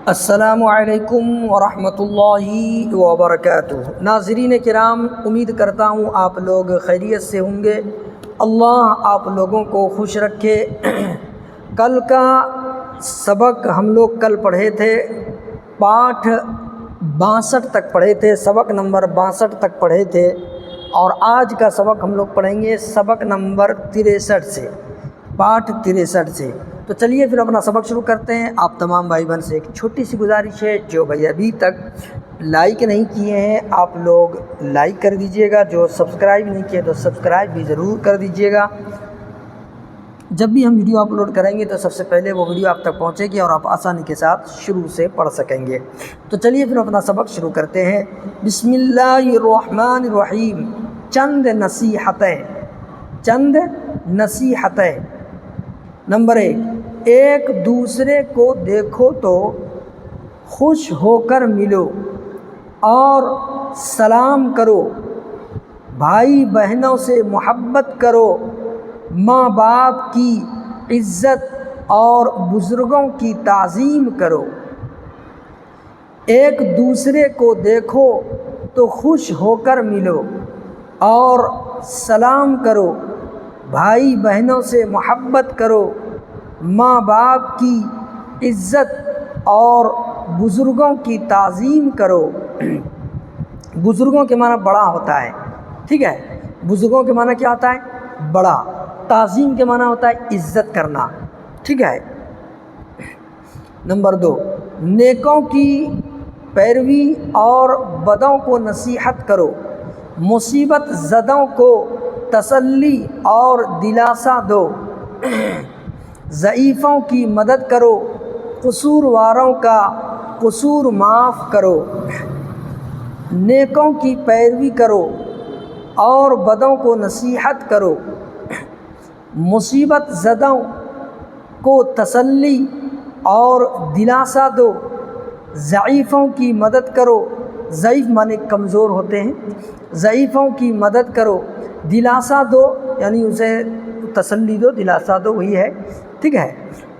السلام علیکم ورحمۃ اللہ وبرکاتہ۔ ناظرین کرام، امید کرتا ہوں آپ لوگ خیریت سے ہوں گے۔ اللہ آپ لوگوں کو خوش رکھے۔ کل کا سبق ہم لوگ کل پڑھے تھے، پاٹھ 62 تک پڑھے تھے، سبق نمبر 62 تک پڑھے تھے، اور آج کا سبق ہم لوگ پڑھیں گے سبق نمبر 63 سے، پاٹھ 63 سے۔ تو چلیے پھر اپنا سبق شروع کرتے ہیں۔ آپ تمام بھائی بہن سے ایک چھوٹی سی گزارش ہے، جو بھائی ابھی تک لائک نہیں کیے ہیں آپ لوگ لائک کر دیجئے گا، جو سبسکرائب نہیں کیے تو سبسکرائب بھی ضرور کر دیجئے گا۔ جب بھی ہم ویڈیو اپلوڈ کریں گے تو سب سے پہلے وہ ویڈیو آپ تک پہنچے گی اور آپ آسانی کے ساتھ شروع سے پڑھ سکیں گے۔ تو چلیے پھر اپنا سبق شروع کرتے ہیں۔ بسم اللہ الرحمن الرحیم۔ چند نصیحتیں۔ نمبر 1، ایک دوسرے کو دیکھو تو خوش ہو کر ملو اور سلام کرو، بھائی بہنوں سے محبت کرو، ماں باپ کی عزت اور بزرگوں کی تعظیم کرو۔ ایک دوسرے کو دیکھو تو خوش ہو کر ملو اور سلام کرو، بھائی بہنوں سے محبت کرو، ماں باپ کی عزت اور بزرگوں کی تعظیم کرو۔ بزرگوں کے معنی بڑا ہوتا ہے، ٹھیک ہے؟ بزرگوں کے معنی کیا ہوتا ہے؟ بڑا۔ تعظیم کے معنی ہوتا ہے عزت کرنا، ٹھیک ہے؟ نمبر 2، نیکوں کی پیروی اور بدوں کو نصیحت کرو، مصیبت زدوں کو تسلی اور دلاسا دو، ضعیفوں کی مدد کرو، قصورواروں کا قصور معاف کرو۔ نیکوں کی پیروی کرو اور بدوں کو نصیحت کرو، مصیبت زدوں کو تسلی اور دلاسا دو، ضعیفوں کی مدد کرو، ضعیف معنی کمزور ہوتے ہیں، ضعیفوں کی مدد کرو، دلاسا دو یعنی اسے تسلی دو، دلاسا دو وہی ہے، ٹھیک ہے؟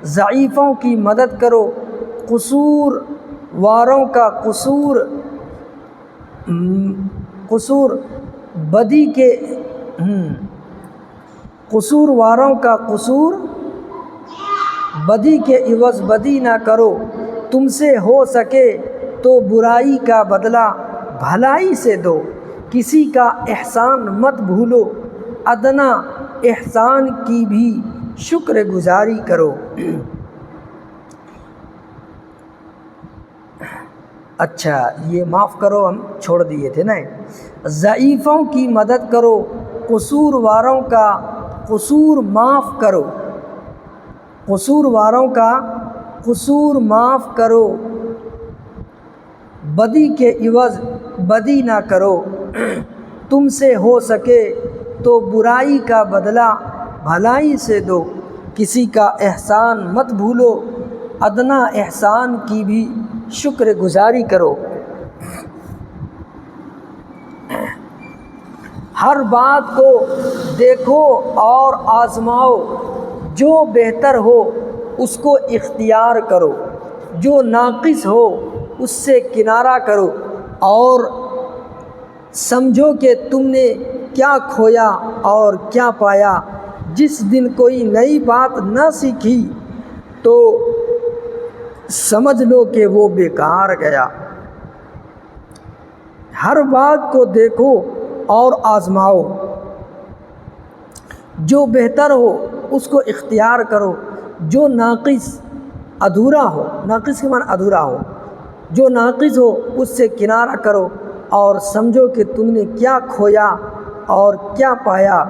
ضعیفوں کی مدد کرو، قصور واروں کا قصور واروں کا قصور بدی کے عوض بدی نہ کرو، تم سے ہو سکے تو برائی کا بدلہ بھلائی سے دو، کسی کا احسان مت بھولو، ادنیٰ احسان کی بھی شکر گزاری کرو۔ اچھا، یہ معاف کرو ہم چھوڑ دیے تھے نا۔ ضعیفوں کی مدد کرو، قصور واروں کا قصور معاف کرو، قصور واروں کا قصور معاف کرو، بدی کے عوض بدی نہ کرو، تم سے ہو سکے تو برائی کا بدلہ بھلائی سے دو، کسی کا احسان مت بھولو، ادنیٰ احسان کی بھی شکر گزاری کرو۔ ہر بات کو دیکھو اور آزماؤ، جو بہتر ہو اس کو اختیار کرو، جو ناقص ہو اس سے کنارہ کرو، اور سمجھو کہ تم نے کیا کھویا اور کیا پایا۔ جس دن کوئی نئی بات نہ سیکھی تو سمجھ لو کہ وہ بیکار گیا۔ ہر بات کو دیکھو اور آزماؤ، جو بہتر ہو اس کو اختیار کرو، جو ناقص ادھورا ہو، ناقص کے معنی ادھورا ہو، جو ناقص ہو اس سے کنارہ کرو، اور سمجھو کہ تم نے کیا کھویا اور کیا پایا۔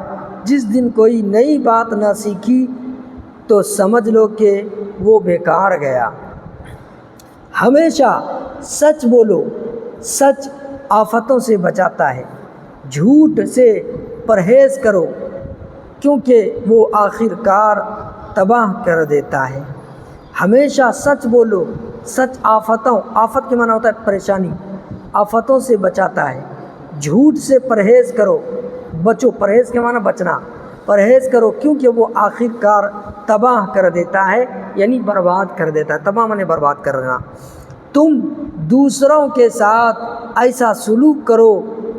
جس دن کوئی نئی بات نہ سیکھی تو سمجھ لو کہ وہ بیکار گیا۔ ہمیشہ سچ بولو، سچ آفتوں سے بچاتا ہے، جھوٹ سے پرہیز کرو کیونکہ وہ آخر کار تباہ کر دیتا ہے۔ ہمیشہ سچ بولو، سچ آفت کے معنی ہوتا ہے پریشانی، آفتوں سے بچاتا ہے، جھوٹ سے پرہیز کرو، بچو، پرہیز کے معنی بچنا، پرہیز کرو کیونکہ وہ آخر کار تباہ کر دیتا ہے، یعنی برباد کر دیتا ہے، تباہ معنی برباد کرنا۔ تم دوسروں کے ساتھ ایسا سلوک کرو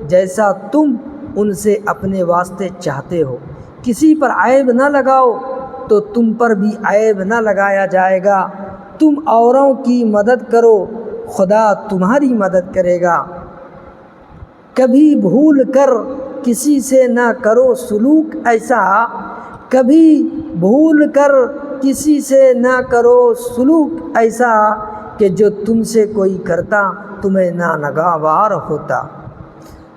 جیسا تم ان سے اپنے واسطے چاہتے ہو، کسی پر عیب نہ لگاؤ تو تم پر بھی عیب نہ لگایا جائے گا، تم اوروں کی مدد کرو خدا تمہاری مدد کرے گا، کبھی بھول کر کسی سے نہ کرو سلوک ایسا، کبھی بھول کر کسی سے نہ کرو سلوک ایسا کہ جو تم سے کوئی کرتا تمہیں ناگوار ہوتا،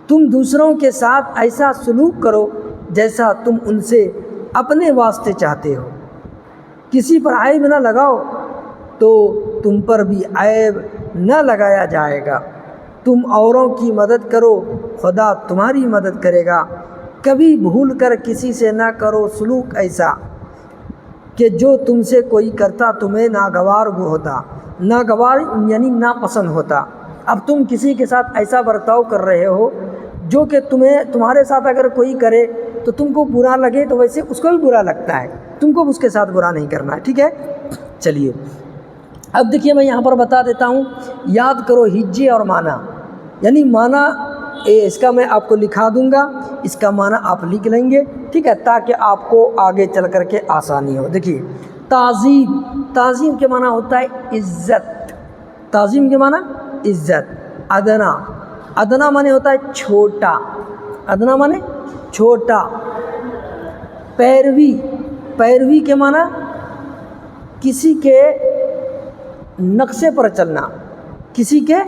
تم دوسروں کے ساتھ ایسا سلوک کرو جیسا تم ان سے اپنے واسطے چاہتے ہو، کسی پر عیب نہ لگاؤ تو تم پر بھی عیب نہ لگایا جائے گا، تم اوروں کی مدد کرو خدا تمہاری مدد کرے گا، کبھی بھول کر کسی سے نہ کرو سلوک ایسا کہ جو تم سے کوئی کرتا تمہیں ناگوار ہوتا، ناگوار یعنی ناپسند ہوتا۔ اب تم کسی کے ساتھ ایسا برتاؤ کر رہے ہو جو کہ تمہارے ساتھ اگر کوئی کرے تو تم کو برا لگے تو ویسے اس کو بھی برا لگتا ہے، تم کو اس کے ساتھ برا نہیں کرنا ہے، ٹھیک ہے۔ چلیے اب دیکھیے میں یہاں پر بتا دیتا ہوں، یاد کرو ہجے اور معنی، یعنی معنی اس کا میں آپ کو لکھا دوں گا، اس کا معنی آپ لکھ لیں گے، ٹھیک ہے، تاکہ آپ کو آگے چل کر کے آسانی ہو۔ دیکھیے تعظیم، تعظیم کے معنی ہوتا ہے عزت، تعظیم کے معنی عزت۔ ادنا، ادنا معنی ہوتا ہے چھوٹا، ادنا معنی چھوٹا۔ پیروی، پیروی کے معنی کسی کے نقشے پر چلنا، کسی کے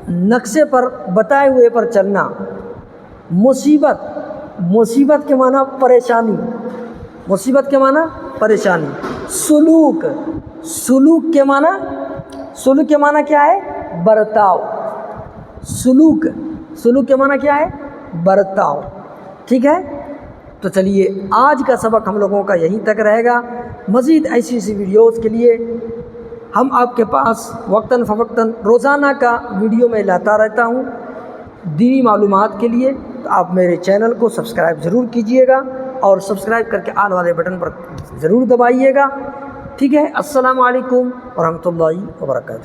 نقشے پر بتائے ہوئے پر چلنا۔ مصیبت، مصیبت کے معنی پریشانی، مصیبت کے معنی پریشانی۔ سلوک، سلوک کے معنی، سلوک کے معنی کیا ہے؟ برتاؤ، سلوک، سلوک کے معنی کیا ہے؟ برتاؤ، ٹھیک ہے۔ تو چلیے آج کا سبق ہم لوگوں کا یہیں تک رہے گا، مزید ایسی ویڈیوز کے لیے ہم آپ کے پاس وقتاً فوقتاً روزانہ کا ویڈیو میں لاتا رہتا ہوں دینی معلومات کے لیے، تو آپ میرے چینل کو سبسکرائب ضرور کیجئے گا اور سبسکرائب کر کے آل والے بٹن پر ضرور دبائیے گا، ٹھیک ہے۔ السلام علیکم ورحمۃ اللہ وبرکاتہ۔